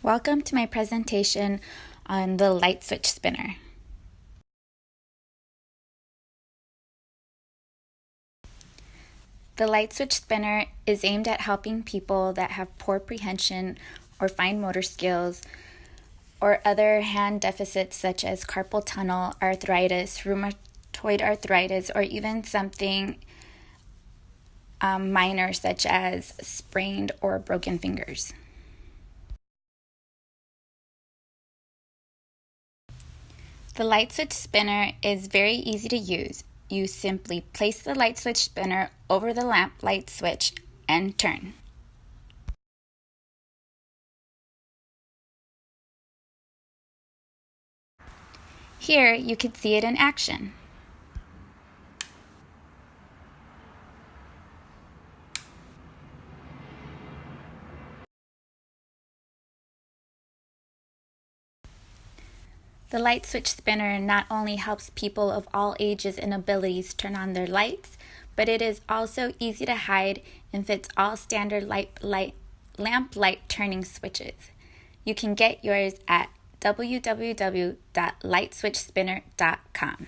Welcome to my presentation on the light switch spinner. The light switch spinner is aimed at helping people that have poor prehension or fine motor skills or other hand deficits such as carpal tunnel, arthritis, rheumatoid arthritis, or even something minor such as sprained or broken fingers. The light switch spinner is very easy to use. You simply place the light switch spinner over the lamp light switch and turn. Here you can see it in action. The light switch spinner not only helps people of all ages and abilities turn on their lights, but it is also easy to hide and fits all standard lamp light turning switches. You can get yours at www.lightswitchspinner.com.